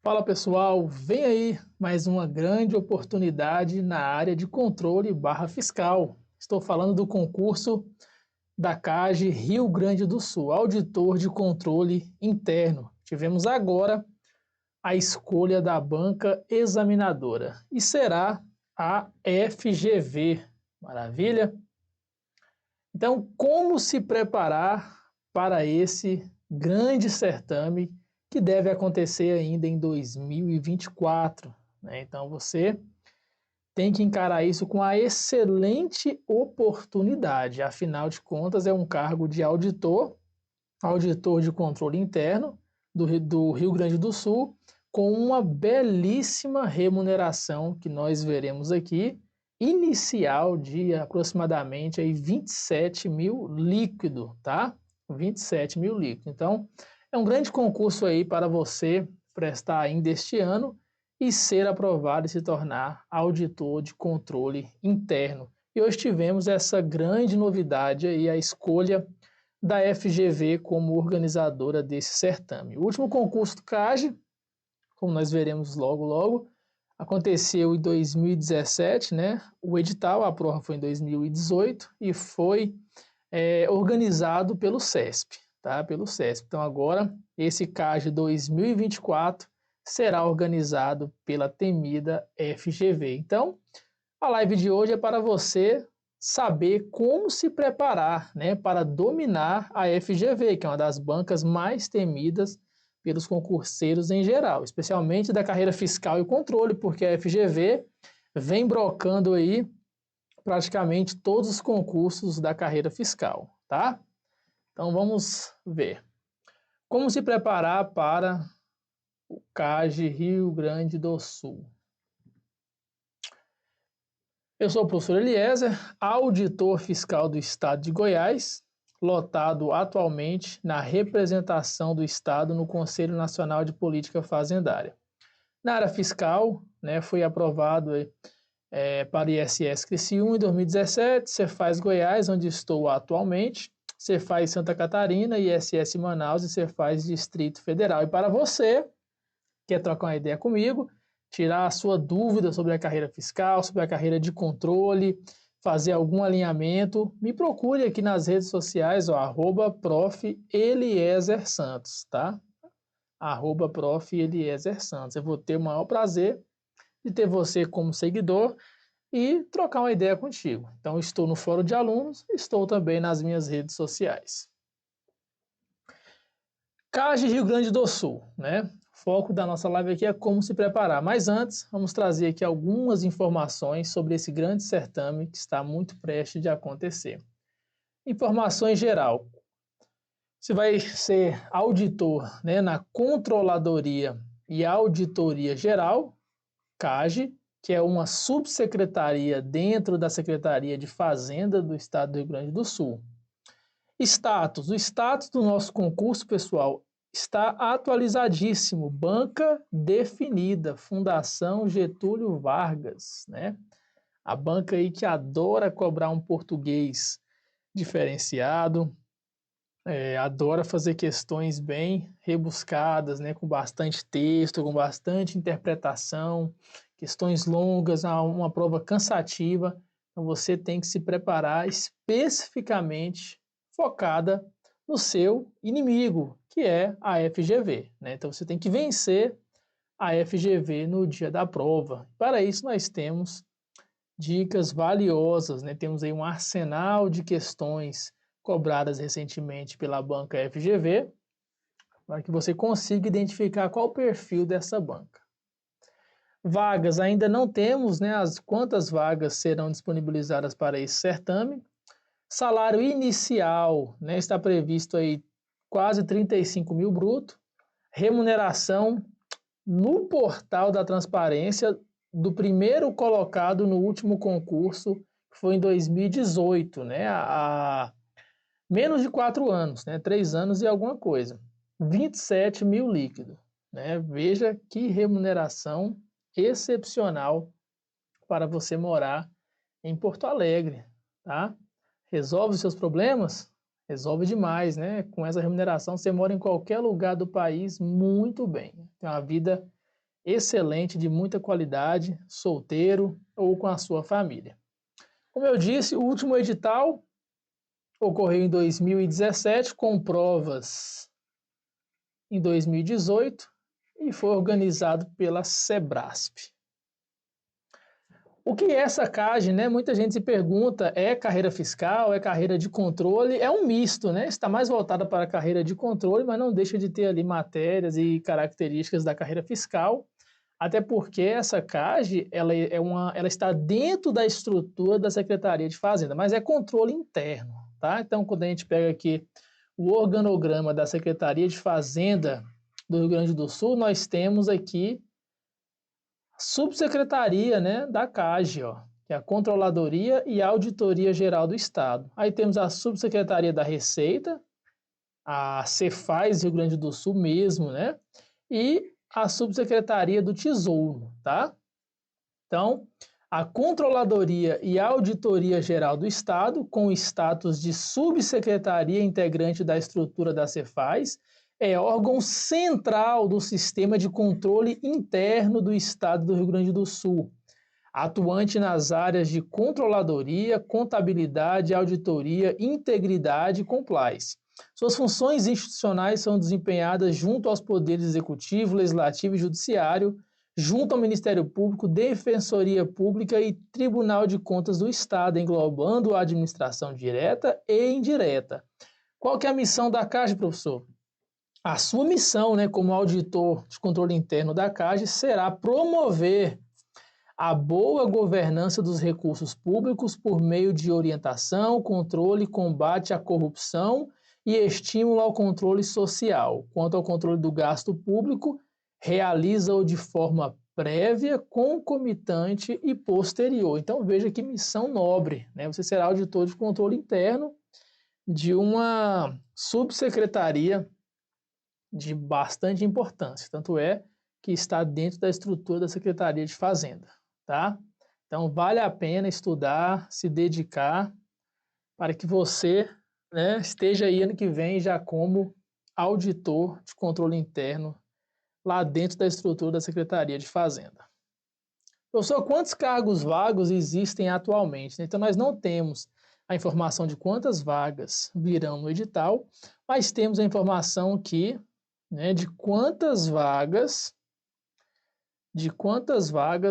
Fala pessoal, vem aí mais uma grande oportunidade na área de controle barra fiscal. Estou falando do concurso da CAGE Rio Grande do Sul, auditor de controle interno. Tivemos agora a escolha da banca examinadora e será a FGV. Maravilha? Então, como se preparar para esse grande certame que deve acontecer ainda em 2024, né? Então, você tem que encarar isso com a excelente oportunidade. Afinal de contas, é um cargo de auditor, auditor de controle interno do Rio Grande do Sul, com uma belíssima remuneração que nós veremos aqui, inicial de aproximadamente aí 27 mil líquido, tá? 27 mil líquido. Então, é um grande concurso aí para você prestar ainda este ano e ser aprovado e se tornar auditor de controle interno. E hoje tivemos essa grande novidade aí, a escolha da FGV como organizadora desse certame. O último concurso do CAGE, como nós veremos logo logo, aconteceu em 2017, né? O edital, a prova foi em 2018 e foi organizado pelo CESP, tá? Pelo CESP. Então agora esse CAGE 2024 será organizado pela temida FGV. Então a live de hoje é para você saber como se preparar, né, para dominar a FGV, que é uma das bancas mais temidas pelos concurseiros em geral, especialmente da carreira fiscal e controle, porque a FGV vem brocando aí praticamente todos os concursos da carreira fiscal, tá? Então vamos ver. Como se preparar para o CAGE Rio Grande do Sul? Eu sou o professor Eliezer, auditor fiscal do Estado de Goiás, lotado atualmente na representação do Estado no Conselho Nacional de Política Fazendária. Na área fiscal, né, foi aprovado para o ISS Criciúma em 2017, Cefaz Goiás, onde estou atualmente, Cefaz Santa Catarina, ISS Manaus e Cefaz Distrito Federal. E para você que quer trocar uma ideia comigo, tirar a sua dúvida sobre a carreira fiscal, sobre a carreira de controle, fazer algum alinhamento, me procure aqui nas redes sociais, ó, @prof. Eliezer Santos, tá? @prof. Eliezer Santos. Eu vou ter o maior prazer de ter você como seguidor e trocar uma ideia contigo. Então, estou no fórum de alunos, estou também nas minhas redes sociais. CAGE Rio Grande do Sul, né? O foco da nossa live aqui é como se preparar. Mas antes, vamos trazer aqui algumas informações sobre esse grande certame que está muito prestes de acontecer. Informações geral. Você vai ser auditor, né, na Controladoria e Auditoria Geral, CAGE, que é uma subsecretaria dentro da Secretaria de Fazenda do Estado do Rio Grande do Sul. Status. O status do nosso concurso, pessoal, está atualizadíssimo. Banca definida. Fundação Getúlio Vargas, né? A banca aí que adora cobrar um português diferenciado, adora fazer questões bem rebuscadas, né? Com bastante texto, com bastante interpretação, questões longas, uma prova cansativa. Então você tem que se preparar especificamente focada no seu inimigo, que é a FGV, né? Então você tem que vencer a FGV no dia da prova. Para isso nós temos dicas valiosas, né? Temos aí um arsenal de questões cobradas recentemente pela banca FGV, para que você consiga identificar qual o perfil dessa banca. Vagas, ainda não temos, né, quantas vagas serão disponibilizadas para esse certame. Salário inicial, né, está previsto aí quase 35 mil bruto. Remuneração no portal da transparência do primeiro colocado no último concurso, que foi em 2018, né, há menos de 4 anos, né, 3 anos e alguma coisa. 27 mil líquido, né? Veja que remuneração excepcional para você morar em Porto Alegre, tá? Resolve os seus problemas? Resolve demais, né? Com essa remuneração você mora em qualquer lugar do país muito bem. Tem uma vida excelente, de muita qualidade, solteiro ou com a sua família. Como eu disse, o último edital ocorreu em 2017, com provas em 2018 e foi organizado pela Sebrasp. O que é essa CAGE, né? Muita gente se pergunta, é carreira fiscal, é carreira de controle? É um misto, né? Está mais voltada para a carreira de controle, mas não deixa de ter ali matérias e características da carreira fiscal, até porque essa CAGE, ela está dentro da estrutura da Secretaria de Fazenda, mas é controle interno, tá? Então, quando a gente pega aqui o organograma da Secretaria de Fazenda do Rio Grande do Sul, nós temos aqui subsecretaria, né, da CAGE, ó, que é a Controladoria e Auditoria Geral do Estado. Aí temos a subsecretaria da Receita, a Cefaz Rio Grande do Sul mesmo, né, e a subsecretaria do Tesouro, tá? Então, a Controladoria e Auditoria Geral do Estado, com status de subsecretaria integrante da estrutura da Cefaz, é órgão central do sistema de controle interno do Estado do Rio Grande do Sul, atuante nas áreas de controladoria, contabilidade, auditoria, integridade e compliance. Suas funções institucionais são desempenhadas junto aos poderes executivo, legislativo e judiciário, junto ao Ministério Público, Defensoria Pública e Tribunal de Contas do Estado, englobando a administração direta e indireta. Qual que é a missão da CAGE, professor? A sua missão, né, como auditor de controle interno da CAGE, será promover a boa governança dos recursos públicos por meio de orientação, controle, combate à corrupção e estímulo ao controle social. Quanto ao controle do gasto público, realiza-o de forma prévia, concomitante e posterior. Então veja que missão nobre, né? Você será auditor de controle interno de uma subsecretaria de bastante importância, tanto é que está dentro da estrutura da Secretaria de Fazenda, tá? Então vale a pena estudar, se dedicar para que você, né, esteja aí ano que vem já como auditor de controle interno lá dentro da estrutura da Secretaria de Fazenda. Professor, quantos cargos vagos existem atualmente? Então nós não temos a informação de quantas vagas virão no edital, mas temos a informação que né, de quantas vagas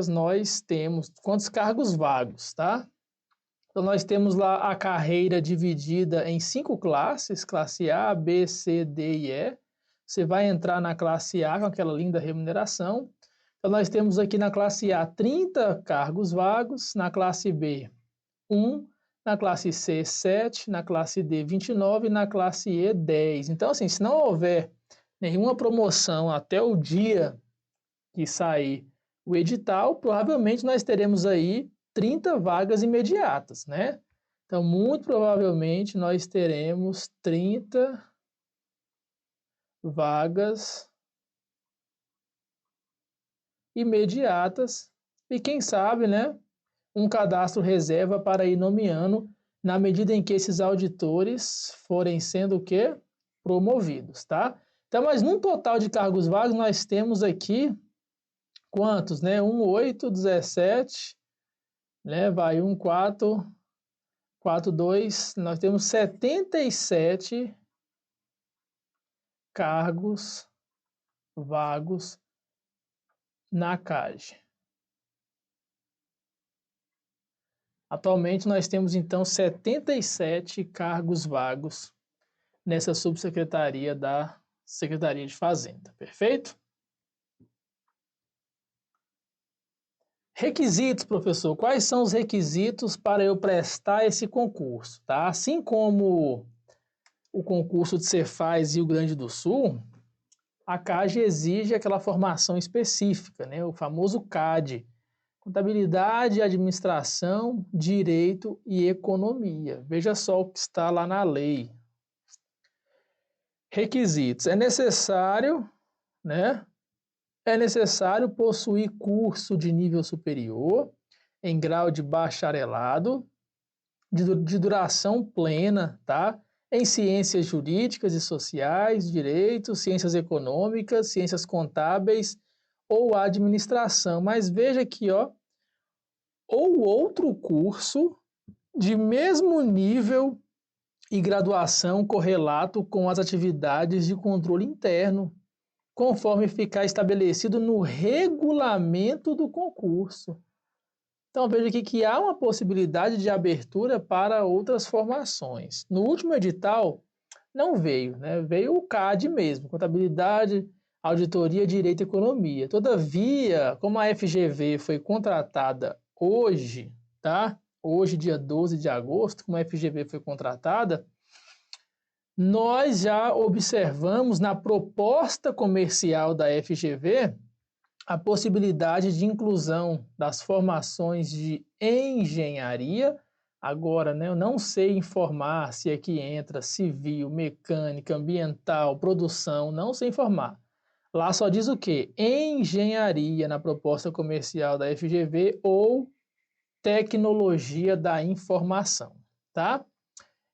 nós temos, quantos cargos vagos, tá? Então, nós temos lá a carreira dividida em 5 classes, classe A, B, C, D e E. Você vai entrar na classe A com aquela linda remuneração. Então, nós temos aqui na classe A 30 cargos vagos, na classe B 1, na classe C 7, na classe D 29 e na classe E 10. Então, assim, se não houver nenhuma promoção até o dia que sair o edital, provavelmente nós teremos aí 30 vagas imediatas, né? Então, muito provavelmente nós teremos 30 vagas imediatas e quem sabe, né, um cadastro reserva para ir nomeando na medida em que esses auditores forem sendo o quê? Promovidos, tá? Então, mas num total de cargos vagos, nós temos aqui quantos, né? 1, 8, 17, né? Vai 1, 4, 4, 2. Nós temos 77 cargos vagos na CAGE. Atualmente, nós temos, então, 77 cargos vagos nessa subsecretaria da Secretaria de Fazenda, perfeito? Requisitos, professor. Quais são os requisitos para eu prestar esse concurso? Tá? Assim como o concurso de Cefaz Rio Grande do Sul, a CAGE exige aquela formação específica, né? O famoso CAD, Contabilidade, Administração, Direito e Economia. Veja só o que está lá na lei. Requisitos. É necessário, né? É necessário possuir curso de nível superior, em grau de bacharelado, de duração plena, tá? Em ciências jurídicas e sociais, direito, ciências econômicas, ciências contábeis ou administração. Mas veja aqui, ó, ou outro curso de mesmo nível e graduação correlato com as atividades de controle interno, conforme ficar estabelecido no regulamento do concurso. Então, veja aqui que há uma possibilidade de abertura para outras formações. No último edital, não veio, né? Veio o CAD mesmo, Contabilidade, Auditoria, Direito e Economia. Todavia, como a FGV foi contratada hoje, tá? Hoje, dia 12 de agosto, como a FGV foi contratada, nós já observamos na proposta comercial da FGV a possibilidade de inclusão das formações de engenharia. Agora, né, eu não sei informar se aqui entra civil, mecânica, ambiental, produção, não sei informar. Lá só diz o quê? Engenharia na proposta comercial da FGV ou tecnologia da informação, tá?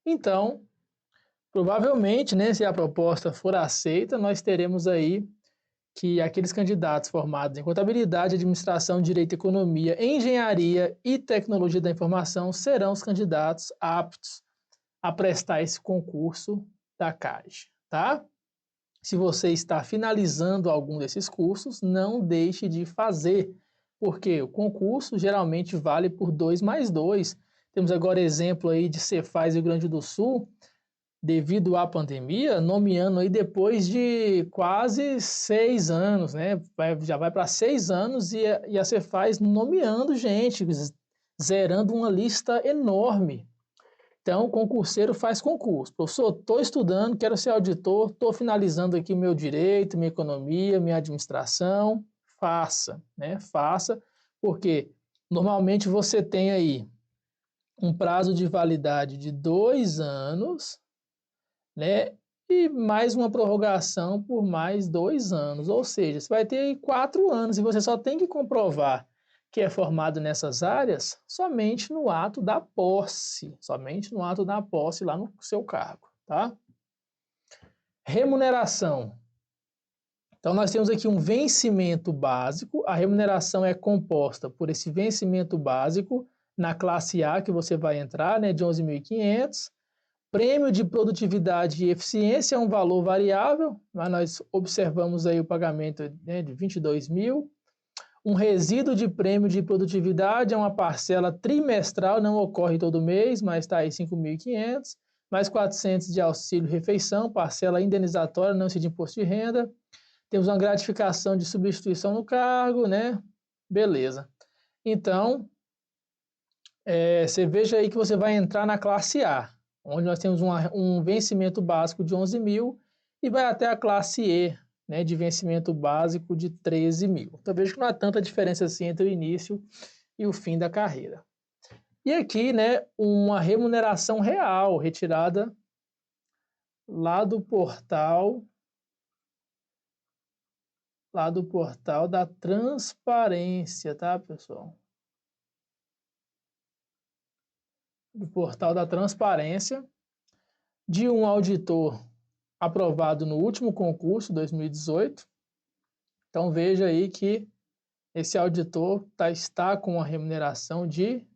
Então, provavelmente, né, se a proposta for aceita, nós teremos aí que aqueles candidatos formados em contabilidade, administração, direito, economia, engenharia e tecnologia da informação serão os candidatos aptos a prestar esse concurso da CAGE, tá? Se você está finalizando algum desses cursos, não deixe de fazer, porque o concurso geralmente vale por 2+2. Temos agora exemplo aí de Cefaz Rio Grande do Sul, devido à pandemia, nomeando aí depois de quase 6 anos, né? Já vai para 6 anos e a Cefaz nomeando gente, zerando uma lista enorme. Então, o concurseiro faz concurso. Professor, estou estudando, quero ser auditor, estou finalizando aqui meu direito, minha economia, minha administração. Faça, né? Faça, porque normalmente você tem aí um prazo de validade de 2 anos, né? E mais uma prorrogação por mais 2 anos. Ou seja, você vai ter aí 4 anos e você só tem que comprovar que é formado nessas áreas somente no ato da posse. Somente no ato da posse lá no seu cargo, tá? Remuneração. Então, nós temos aqui um vencimento básico. A remuneração é composta por esse vencimento básico na classe A que você vai entrar, né, de 11.500. Prêmio de produtividade e eficiência é um valor variável, mas nós observamos aí o pagamento, né, de 22 mil. Um resíduo de prêmio de produtividade é uma parcela trimestral, não ocorre todo mês, mas está aí 5.500. Mais 400 de auxílio-refeição, parcela indenizatória, não incide imposto de renda. Temos uma gratificação de substituição no cargo, né? Beleza. Então, você veja aí que você vai entrar na classe A, onde nós temos um vencimento básico de 11 mil e vai até a classe E, né, de vencimento básico de 13 mil. Então, veja que não há tanta diferença assim entre o início e o fim da carreira. E aqui, né, uma remuneração real retirada lá do portal da transparência, tá, pessoal? Do portal da transparência, de um auditor aprovado no último concurso, 2018. Então, veja aí que esse auditor está com uma remuneração de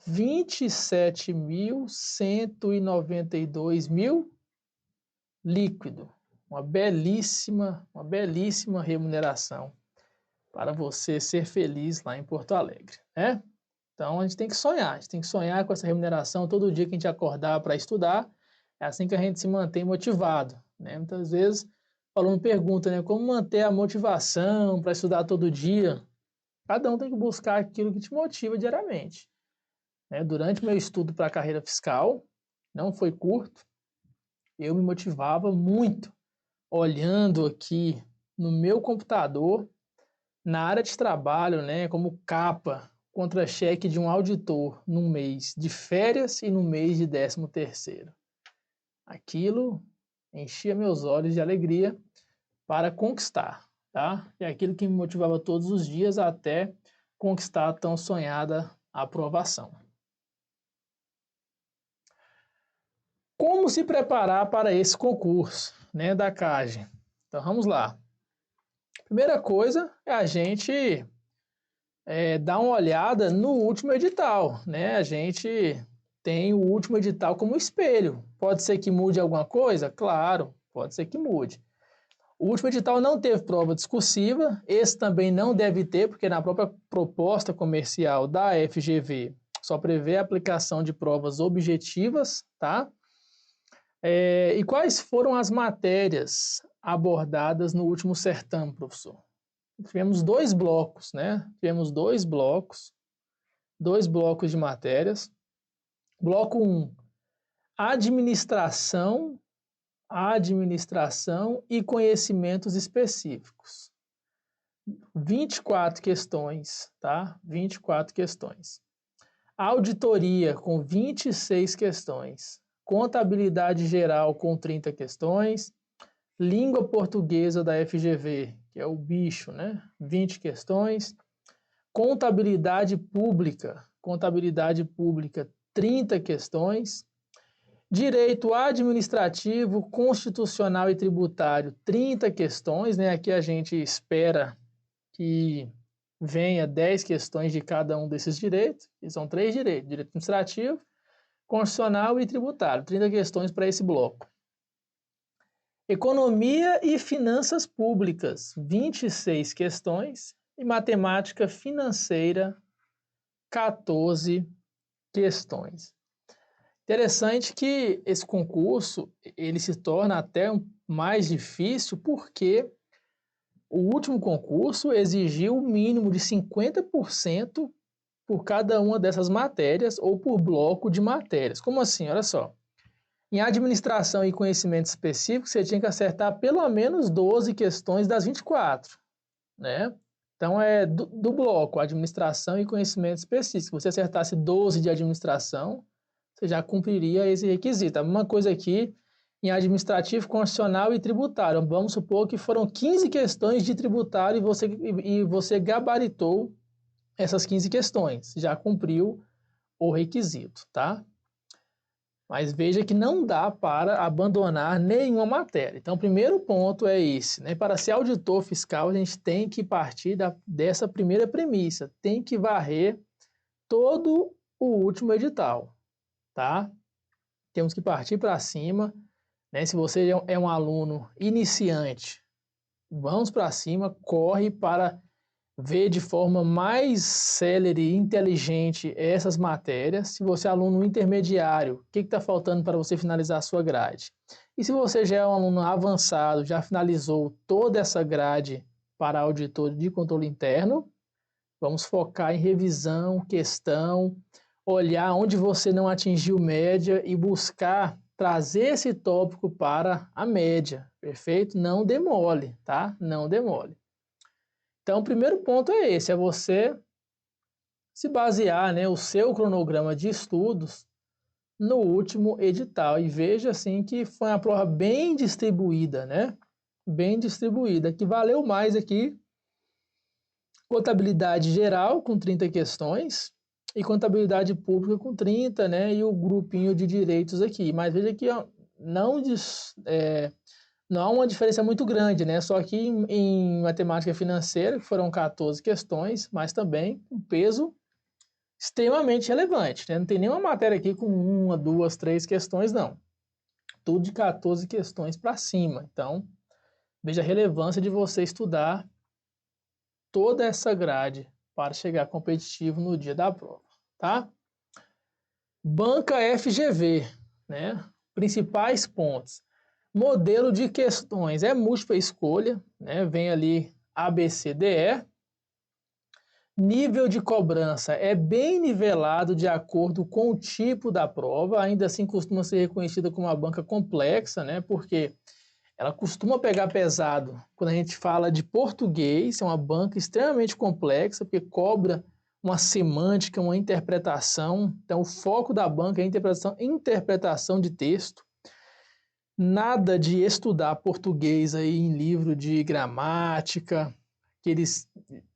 R$ 27.192 líquido. Uma belíssima remuneração para você ser feliz lá em Porto Alegre, né? Então, a gente tem que sonhar com essa remuneração todo dia que a gente acordar para estudar. É assim que a gente se mantém motivado, né? Muitas vezes o aluno pergunta, né, como manter a motivação para estudar todo dia? Cada um tem que buscar aquilo que te motiva diariamente, né? Durante meu estudo para a carreira fiscal, não foi curto, eu me motivava muito olhando aqui no meu computador, na área de trabalho, né, como capa, contra-cheque de um auditor num mês de férias e no mês de 13º. Aquilo enchia meus olhos de alegria para conquistar, tá? É aquilo que me motivava todos os dias até conquistar a tão sonhada aprovação. Como se preparar para esse concurso, né, da CAGE? Então, vamos lá. Primeira coisa é a gente dar uma olhada no último edital, né? A gente tem o último edital como espelho. Pode ser que mude alguma coisa? Claro, pode ser que mude. O último edital não teve prova discursiva, esse também não deve ter, porque na própria proposta comercial da FGV só prevê a aplicação de provas objetivas, tá? E quais foram as matérias abordadas no último certame, professor? Tivemos 2 blocos, né? Tivemos 2 blocos de matérias. Bloco 1, administração e conhecimentos específicos. 24 questões, tá? 24 questões. Auditoria com 26 questões. Contabilidade geral com 30 questões. Língua portuguesa da FGV, que é o bicho, né? 20 questões. Contabilidade pública, 30 questões. Direito administrativo, constitucional e tributário, 30 questões, né? Aqui a gente espera que venha 10 questões de cada um desses direitos, que são 3 direitos, direito administrativo, constitucional e tributário, 30 questões para esse bloco. Economia e finanças públicas, 26 questões, e matemática financeira, 14 questões. Interessante que esse concurso ele se torna até mais difícil porque o último concurso exigiu o mínimo de 50% por cada uma dessas matérias ou por bloco de matérias. Como assim? Olha só. Em administração e conhecimento específico, você tinha que acertar pelo menos 12 questões das 24, né? Então, é do bloco, administração e conhecimento específico. Se você acertasse 12 de administração, você já cumpriria esse requisito. A mesma coisa aqui em administrativo, constitucional e tributário. Vamos supor que foram 15 questões de tributário e você gabaritou essas 15 questões. Já cumpriu o requisito, tá? Mas veja que não dá para abandonar nenhuma matéria. Então, o primeiro ponto é esse, né? Para ser auditor fiscal, a gente tem que partir dessa primeira premissa. Tem que varrer todo o último edital, tá? Temos que partir para cima, né? Se você é um aluno iniciante, vamos para cima, corre para ver de forma mais célere e inteligente essas matérias. Se você é aluno intermediário, o que está faltando para você finalizar a sua grade? E se você já é um aluno avançado, já finalizou toda essa grade para auditor de controle interno, vamos focar em revisão, questão, olhar onde você não atingiu média e buscar trazer esse tópico para a média, perfeito? Não demole, tá? Não demole. Então, o primeiro ponto é esse, é você se basear, né, o seu cronograma de estudos no último edital. E veja, assim, que foi uma prova bem distribuída, né? Bem distribuída, que valeu mais aqui contabilidade geral com 30 questões e contabilidade pública com 30, né? E o grupinho de direitos aqui. Mas veja que não há uma diferença muito grande, né? Só que em matemática financeira foram 14 questões, mas também um peso extremamente relevante, né? Não tem nenhuma matéria aqui com 1, 2, 3 questões, não. Tudo de 14 questões para cima. Então, veja a relevância de você estudar toda essa grade para chegar competitivo no dia da prova, tá? Banca FGV, né? Principais pontos. Modelo de questões é múltipla escolha, né? Vem ali A, B, C, D, E. Nível de cobrança é bem nivelado de acordo com o tipo da prova, ainda assim costuma ser reconhecida como uma banca complexa, né? Porque ela costuma pegar pesado quando a gente fala de português, é uma banca extremamente complexa, porque cobra uma semântica, uma interpretação. Então, o foco da banca é a interpretação de texto. Nada de estudar português aí em livro de gramática,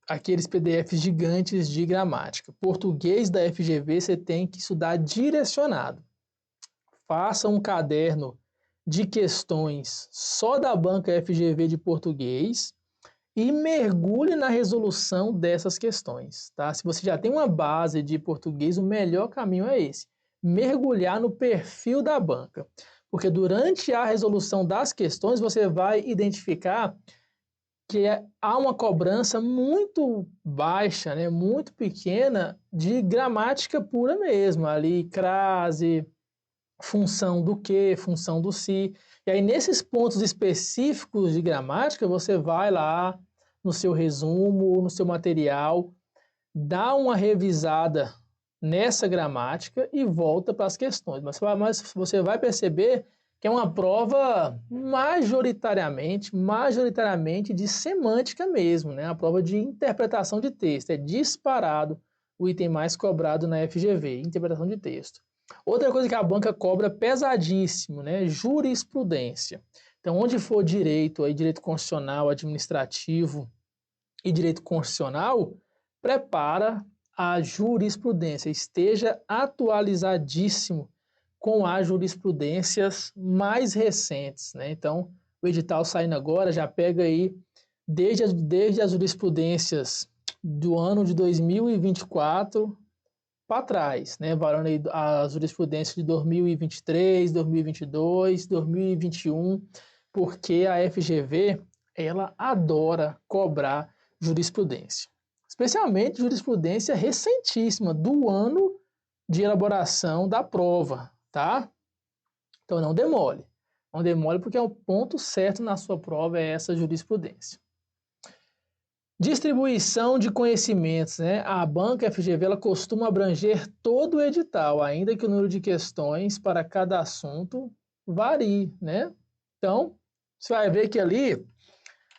aqueles PDFs gigantes de gramática. Português da FGV você tem que estudar direcionado. Faça um caderno de questões só da banca FGV de português e mergulhe na resolução dessas questões, tá? Se você já tem uma base de português, o melhor caminho é esse, mergulhar no perfil da banca, porque durante a resolução das questões você vai identificar que há uma cobrança muito baixa, né, muito pequena de gramática pura mesmo, ali crase, função do que, função do se. E aí nesses pontos específicos de gramática, você vai lá no seu resumo, no seu material, dá uma revisada nessa gramática e volta para as questões. Mas você vai perceber que é uma prova majoritariamente de semântica mesmo, né? A prova de interpretação de texto. É disparado o item mais cobrado na FGV, interpretação de texto. Outra coisa que a banca cobra pesadíssimo, né? Jurisprudência. Então, onde for direito, aí, direito constitucional, administrativo e direito constitucional, prepara a jurisprudência, esteja atualizadíssimo com as jurisprudências mais recentes, né? Então, o edital saindo agora já pega aí desde as jurisprudências do ano de 2024 para trás, né? Valendo aí a jurisprudência de 2023, 2022, 2021, porque a FGV, ela adora cobrar jurisprudência. Especialmente jurisprudência recentíssima, do ano de elaboração da prova, tá? Então não demore. Não demore porque é o ponto certo na sua prova, é essa jurisprudência. Distribuição de conhecimentos, né? A banca FGV ela costuma abranger todo o edital, ainda que o número de questões para cada assunto varie, né? Então, você vai ver que ali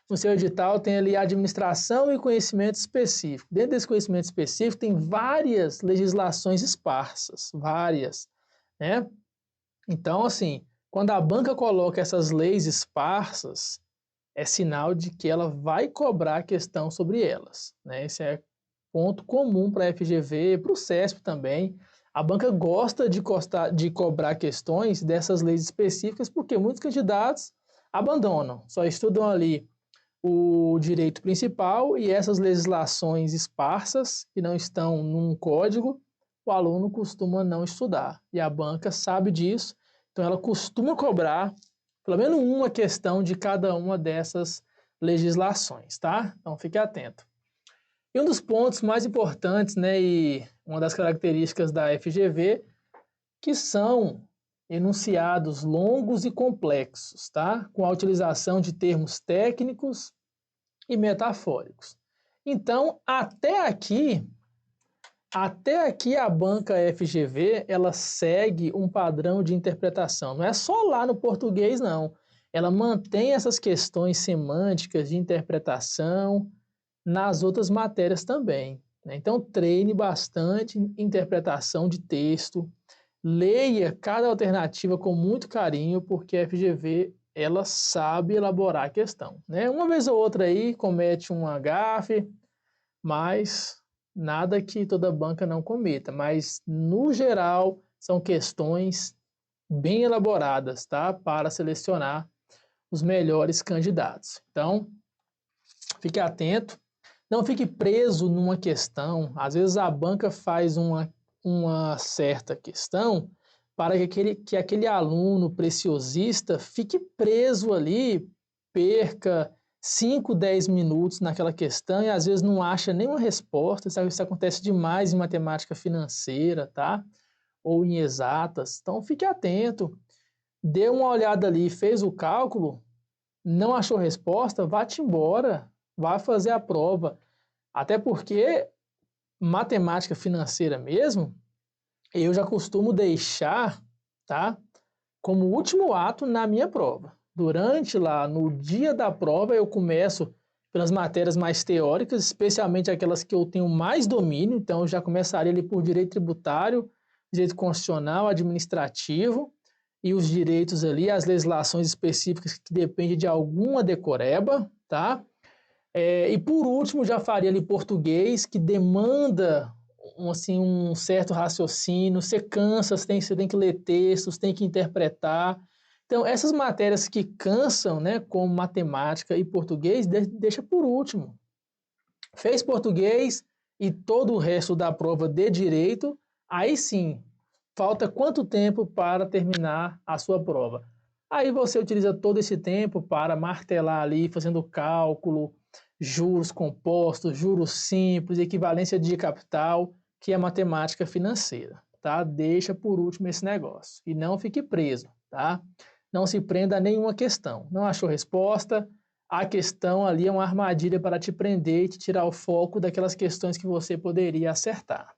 no seu edital tem ali administração e conhecimento específico. Dentro desse conhecimento específico tem várias legislações esparsas, várias, né? Então, assim, quando a banca coloca essas leis esparsas, é sinal de que ela vai cobrar questão sobre elas, né? Esse é ponto comum para a FGV, para o CESP também. A banca gosta de cobrar questões dessas leis específicas porque muitos candidatos abandonam, só estudam ali o direito principal e essas legislações esparsas que não estão num código, o aluno costuma não estudar. E a banca sabe disso, então ela costuma cobrar pelo menos uma questão de cada uma dessas legislações, tá? Então fique atento. E um dos pontos mais importantes, né, e uma das características da FGV, que são enunciados longos e complexos, tá? Com a utilização de termos técnicos e metafóricos. Então, até aqui a banca FGV, ela segue um padrão de interpretação. Não é só lá no português, não. Ela mantém essas questões semânticas de interpretação nas outras matérias também, né? Então, treine bastante interpretação de texto, leia cada alternativa com muito carinho, porque a FGV ela sabe elaborar a questão, né? Uma vez ou outra aí comete uma gafe, mas nada que toda banca não cometa. Mas, no geral, são questões bem elaboradas, tá? Para selecionar os melhores candidatos. Então, fique atento. Não fique preso numa questão. Às vezes a banca faz uma certa questão para que aquele aluno preciosista fique preso ali, perca 5, 10 minutos naquela questão e às vezes não acha nenhuma resposta. Isso acontece demais em matemática financeira, tá? Ou em exatas. Então fique atento. Dê uma olhada ali, fez o cálculo, não achou resposta, vá-te embora, vá fazer a prova. Até porque matemática financeira mesmo, eu já costumo deixar, tá, como último ato na minha prova. Durante lá, no dia da prova, eu começo pelas matérias mais teóricas, especialmente aquelas que eu tenho mais domínio, então eu já começaria ali por direito tributário, direito constitucional, administrativo, e os direitos ali, as legislações específicas que dependem de alguma decoreba, tá? E por último, já faria ali português, que demanda um certo raciocínio, você cansa, você tem que ler textos, tem que interpretar. Então, essas matérias que cansam, né, como matemática e português, deixa por último. Fez português e todo o resto da prova de direito, aí sim, falta quanto tempo para terminar a sua prova? Aí você utiliza todo esse tempo para martelar ali, fazendo cálculo, juros compostos, juros simples, equivalência de capital, que é matemática financeira, tá? Deixa por último esse negócio e não fique preso, tá? Não se prenda a nenhuma questão. Não achou resposta? A questão ali é uma armadilha para te prender e te tirar o foco daquelas questões que você poderia acertar.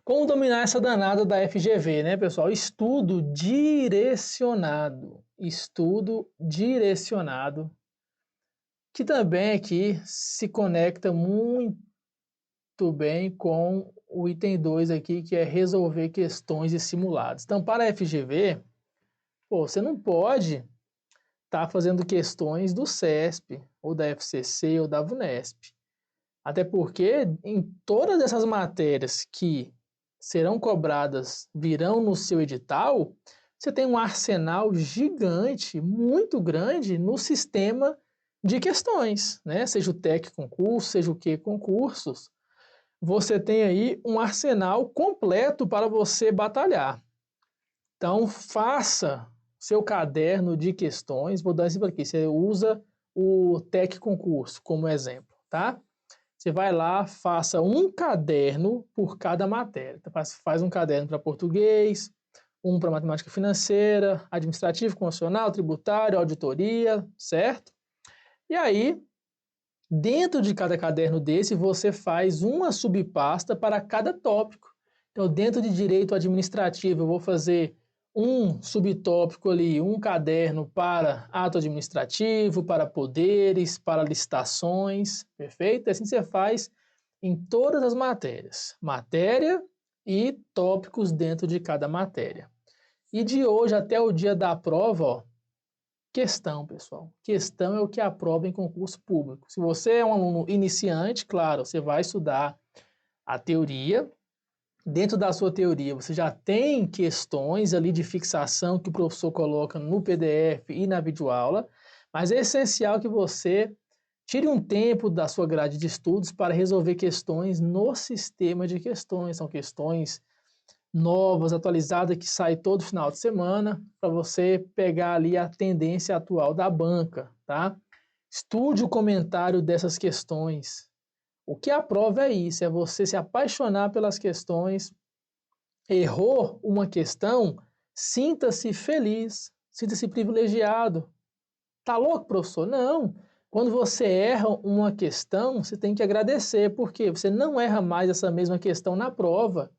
Como dominar essa danada da FGV, né, pessoal? Estudo direcionado. Estudo direcionado, que também aqui se conecta muito bem com o item 2 aqui, que é resolver questões e simulados. Então, para a FGV, você não pode estar fazendo questões do CESP, ou da FCC, ou da VUNESP. Até porque em todas essas matérias que serão cobradas, virão no seu edital, você tem um arsenal gigante, muito grande, no sistema de questões, né? Seja o TEC concurso, seja o que concursos, você tem aí um arsenal completo para você batalhar. Então, faça seu caderno de questões, vou dar exemplo aqui, você usa o TEC concurso como exemplo, tá? Você vai lá, faça um caderno por cada matéria. Então, faz um caderno para português, um para matemática financeira, administrativo, constitucional, tributário, auditoria, certo? E aí, dentro de cada caderno desse, você faz uma subpasta para cada tópico. Então, dentro de direito administrativo, eu vou fazer um subtópico ali, um caderno para ato administrativo, para poderes, para licitações, perfeito? Assim você faz em todas as matérias, matéria e tópicos dentro de cada matéria. E de hoje até o dia da prova, ó, questão, pessoal. Questão é o que aprova em concurso público. Se você é um aluno iniciante, claro, você vai estudar a teoria. Dentro da sua teoria, você já tem questões ali de fixação que o professor coloca no PDF e na videoaula, mas é essencial que você tire um tempo da sua grade de estudos para resolver questões no sistema de questões. São questões novas, atualizadas, que saem todo final de semana, para você pegar ali a tendência atual da banca, tá? Estude o comentário dessas questões. O que a prova é isso, é você se apaixonar pelas questões. Errou uma questão, sinta-se feliz, sinta-se privilegiado. Tá louco, professor? Não. Quando você erra uma questão, você tem que agradecer, porque você não erra mais essa mesma questão na prova.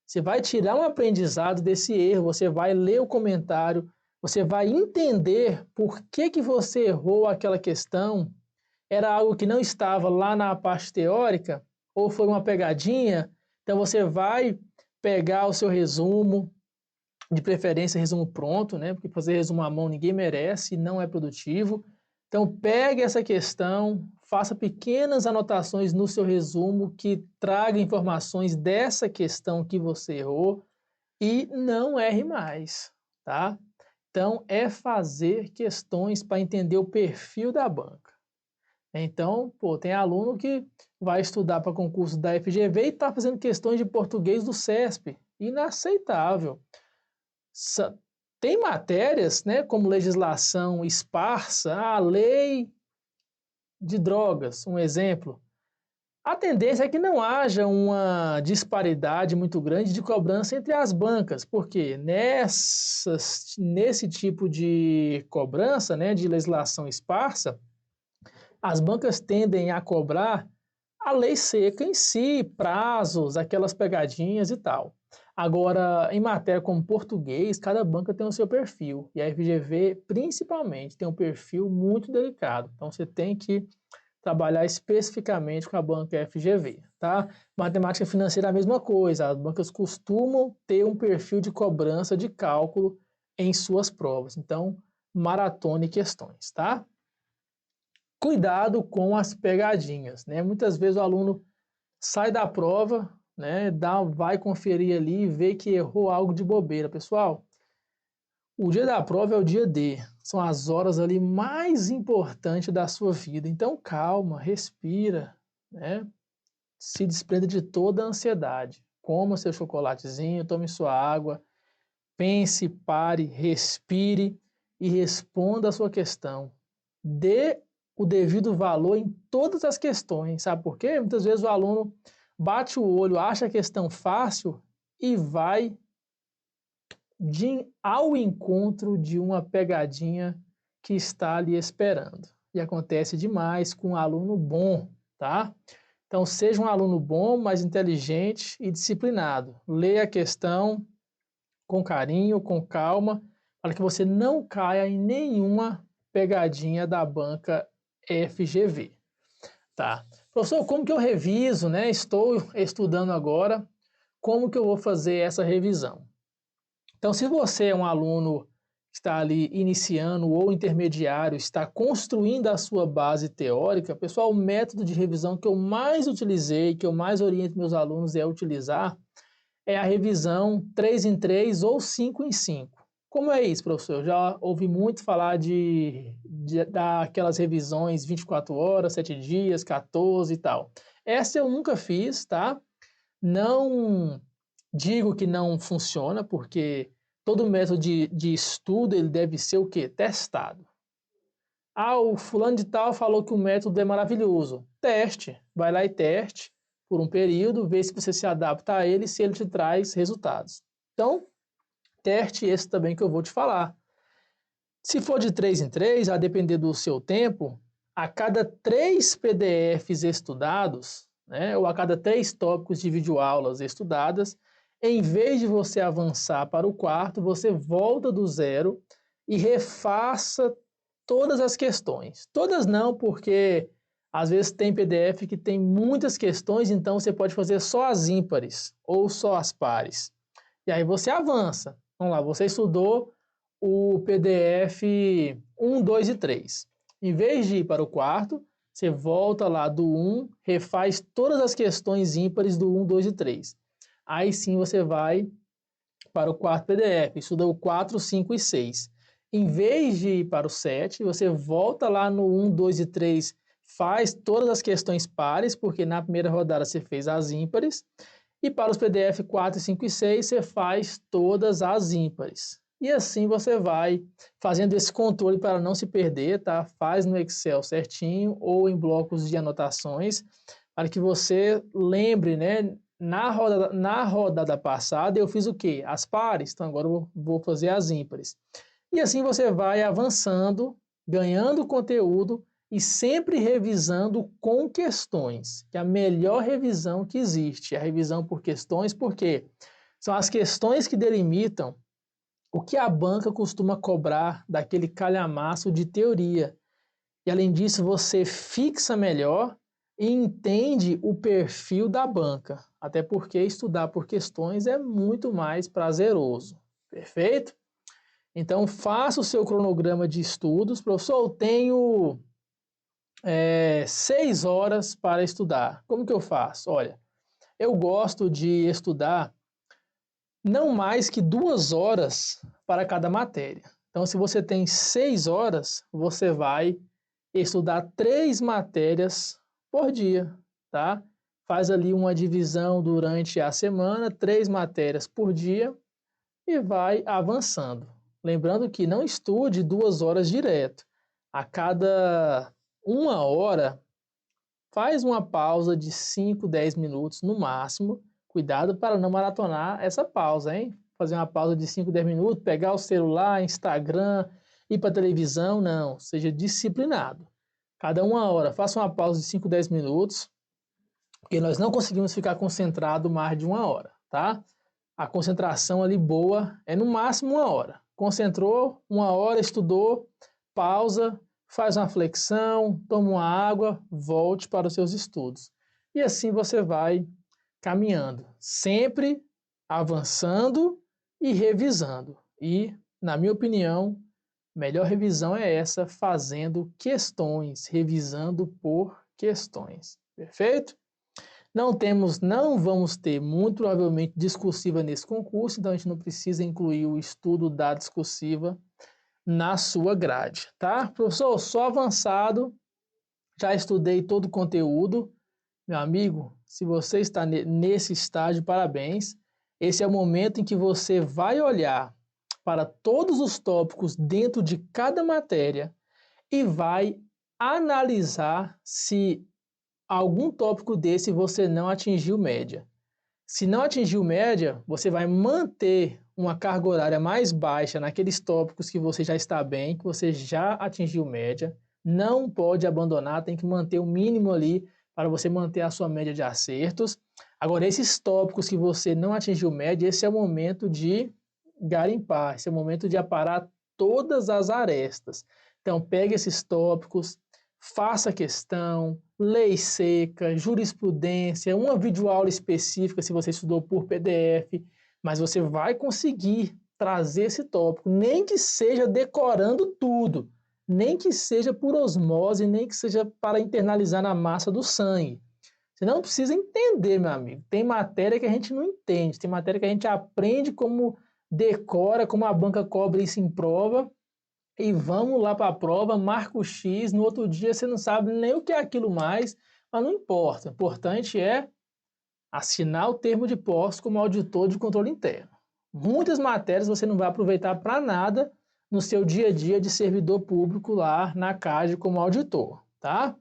Você vai tirar um aprendizado desse erro, você vai ler o comentário, você vai entender por que você errou aquela questão. Era algo que não estava lá na parte teórica, ou foi uma pegadinha. Então você vai pegar o seu resumo, de preferência resumo pronto, né? Porque fazer resumo à mão ninguém merece, não é produtivo. Então pegue essa questão, faça pequenas anotações no seu resumo que traga informações dessa questão que você errou e não erre mais, tá? Então é fazer questões para entender o perfil da banca. Então, tem aluno que vai estudar para concurso da FGV e está fazendo questões de português do CESP. Inaceitável. Tem matérias, né, como legislação esparsa, a lei de drogas, um exemplo. A tendência é que não haja uma disparidade muito grande de cobrança entre as bancas, porque nesse tipo de cobrança, né, de legislação esparsa, as bancas tendem a cobrar a lei seca em si, prazos, aquelas pegadinhas e tal. Agora, em matéria como português, cada banca tem o seu perfil, e a FGV, principalmente, tem um perfil muito delicado. Então, você tem que trabalhar especificamente com a banca FGV, tá? Matemática financeira é a mesma coisa, as bancas costumam ter um perfil de cobrança de cálculo em suas provas. Então, maratone questões, tá? Cuidado com as pegadinhas, né? Muitas vezes o aluno sai da prova, né, vai conferir ali e vê que errou algo de bobeira. Pessoal, O dia da prova é o dia D, são as horas ali mais importantes da sua vida. Então calma, respira, né? Se desprenda de toda a ansiedade. Coma seu chocolatezinho, tome sua água, pense, pare, respire e responda a sua questão. Dê o devido valor em todas as questões, sabe por quê? Muitas vezes o aluno bate o olho, acha a questão fácil e vai ao encontro de uma pegadinha que está ali esperando. E acontece demais com um aluno bom, tá? Então, seja um aluno bom, mais inteligente e disciplinado. Leia a questão com carinho, com calma, para que você não caia em nenhuma pegadinha da banca FGV, tá? Professor, como que eu reviso, né? Estou estudando agora, como que eu vou fazer essa revisão? Então, se você é um aluno que está ali iniciando ou intermediário, está construindo a sua base teórica, pessoal, o método de revisão que eu mais utilizei, que eu mais oriento meus alunos a utilizar, é a revisão 3 em 3 ou 5 em 5. Como é isso, professor? Eu já ouvi muito falar daquelas revisões 24 horas, 7 dias, 14 e tal. Essa eu nunca fiz, tá? Não digo que não funciona, porque todo método de estudo ele deve ser o quê? Testado. Ah, o fulano de tal falou que o método é maravilhoso. Teste, vai lá e teste por um período, vê se você se adapta a ele, se ele te traz resultados. Então, teste esse também que eu vou te falar. Se for de 3 em 3, a depender do seu tempo, a cada 3 PDFs estudados, né, ou a cada 3 tópicos de videoaulas estudadas, em vez de você avançar para o quarto, você volta do zero e refaça todas as questões. Todas não, porque às vezes tem PDF que tem muitas questões, então você pode fazer só as ímpares ou só as pares. E aí você avança. Vamos lá, você estudou o PDF 1, 2 e 3. Em vez de ir para o quarto, você volta lá do 1, refaz todas as questões ímpares do 1, 2 e 3. Aí sim você vai para o quarto PDF, estuda o 4, 5 e 6. Em vez de ir para o 7, você volta lá no 1, 2 e 3, faz todas as questões pares, porque na primeira rodada você fez as ímpares, e para os PDF 4, 5 e 6, você faz todas as ímpares. E assim você vai fazendo esse controle para não se perder, tá? Faz no Excel certinho ou em blocos de anotações, para que você lembre, né? Na rodada passada eu fiz o quê? As pares, então agora eu vou fazer as ímpares. E assim você vai avançando, ganhando conteúdo e sempre revisando com questões, que é a melhor revisão que existe, a revisão por questões, porque são as questões que delimitam o que a banca costuma cobrar daquele calhamaço de teoria. E além disso, você fixa melhor e entende o perfil da banca, até porque estudar por questões é muito mais prazeroso. Perfeito? Então, faça o seu cronograma de estudos. Professor, eu tenho 6 horas para estudar. Como que eu faço? Olha, eu gosto de estudar não mais que 2 horas para cada matéria. Então, se você tem 6 horas, você vai estudar 3 matérias por dia, tá? Faz ali uma divisão durante a semana, 3 matérias por dia e vai avançando. Lembrando que não estude 2 horas direto. A cada 1 hora, faz uma pausa de 5, 10 minutos no máximo. Cuidado para não maratonar essa pausa, hein? Fazer uma pausa de 5, 10 minutos, pegar o celular, Instagram, ir para a televisão, não. Seja disciplinado. Cada 1 hora, faça uma pausa de 5, 10 minutos, porque nós não conseguimos ficar concentrado mais de 1 hora, tá? A concentração ali boa é no máximo 1 hora. Concentrou, 1 hora, estudou, pausa, faz uma flexão, toma uma água, volte para os seus estudos. E assim você vai caminhando, sempre avançando e revisando. E, na minha opinião, melhor revisão é essa, fazendo questões, revisando por questões. Perfeito? Não vamos ter, muito provavelmente, discursiva nesse concurso, então a gente não precisa incluir o estudo da discursiva na sua grade, tá? Professor, sou avançado, já estudei todo o conteúdo. Meu amigo, se você está nesse estágio, parabéns. Esse é o momento em que você vai olhar para todos os tópicos dentro de cada matéria e vai analisar se algum tópico desse você não atingiu média. Se não atingiu média, você vai manter uma carga horária mais baixa naqueles tópicos que você já está bem, que você já atingiu média. Não pode abandonar, tem que manter o mínimo ali para você manter a sua média de acertos. Agora, esses tópicos que você não atingiu média, esse é o momento de garimpar, esse é o momento de aparar todas as arestas. Então, pegue esses tópicos, faça questão, lei seca, jurisprudência, uma videoaula específica se você estudou por PDF, mas você vai conseguir trazer esse tópico, nem que seja decorando tudo, nem que seja por osmose, nem que seja para internalizar na massa do sangue. Você não precisa entender, meu amigo. Tem matéria que a gente não entende, tem matéria que a gente aprende como decora, como a banca cobra isso em prova, e vamos lá para a prova, marca o X, no outro dia você não sabe nem o que é aquilo mais, mas não importa. O importante é assinar o termo de posse como auditor de controle interno. Muitas matérias você não vai aproveitar para nada no seu dia a dia de servidor público lá na CAGE como auditor, tá?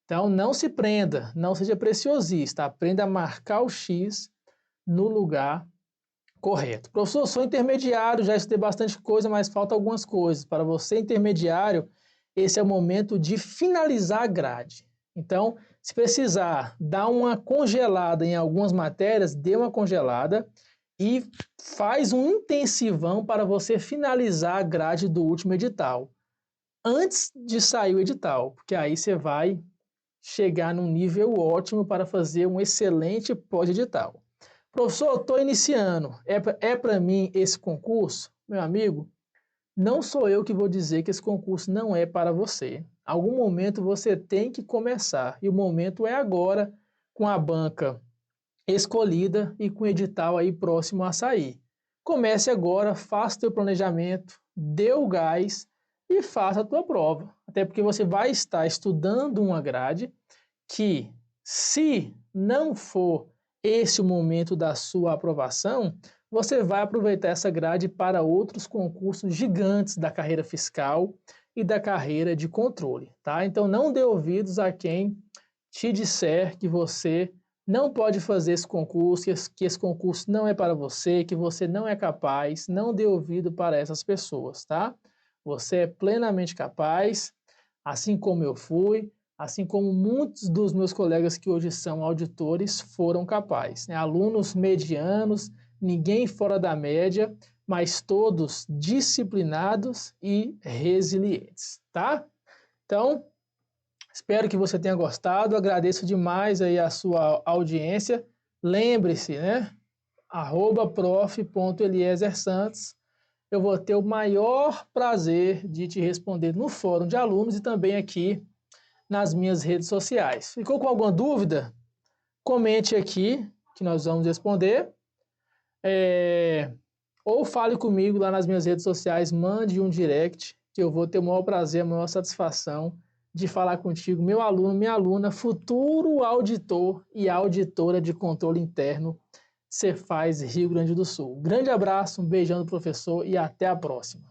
Então não se prenda, não seja preciosista, aprenda a marcar o X no lugar correto. Professor, sou intermediário, já estudei bastante coisa, mas falta algumas coisas. Para você, intermediário, esse é o momento de finalizar a grade. Então, se precisar dar uma congelada em algumas matérias, dê uma congelada e faz um intensivão para você finalizar a grade do último edital, antes de sair o edital, porque aí você vai chegar num nível ótimo para fazer um excelente pós-edital. Professor, estou iniciando, é para mim esse concurso? Meu amigo, não sou eu que vou dizer que esse concurso não é para você. Em algum momento você tem que começar, e o momento é agora, com a banca escolhida e com o edital aí próximo a sair. Comece agora, faça o teu planejamento, dê o gás e faça a tua prova. Até porque você vai estar estudando uma grade que, se não for esse o momento da sua aprovação, você vai aproveitar essa grade para outros concursos gigantes da carreira fiscal e da carreira de controle, tá? Então não dê ouvidos a quem te disser que você não pode fazer esse concurso, que esse concurso não é para você, que você não é capaz, não dê ouvido para essas pessoas, tá? Você é plenamente capaz, assim como eu fui, assim como muitos dos meus colegas que hoje são auditores foram capazes, né? Alunos medianos, ninguém fora da média, mas todos disciplinados e resilientes, tá? Então, espero que você tenha gostado, agradeço demais aí a sua audiência. Lembre-se, né? @prof.eliezer_santos. Eu vou ter o maior prazer de te responder no fórum de alunos e também aqui nas minhas redes sociais. Ficou com alguma dúvida? Comente aqui, que nós vamos responder. Ou fale comigo lá nas minhas redes sociais, mande um direct, que eu vou ter o maior prazer, a maior satisfação de falar contigo, meu aluno, minha aluna, futuro auditor e auditora de controle interno, Cefaz Rio Grande do Sul. Grande abraço, um beijão do professor e até a próxima.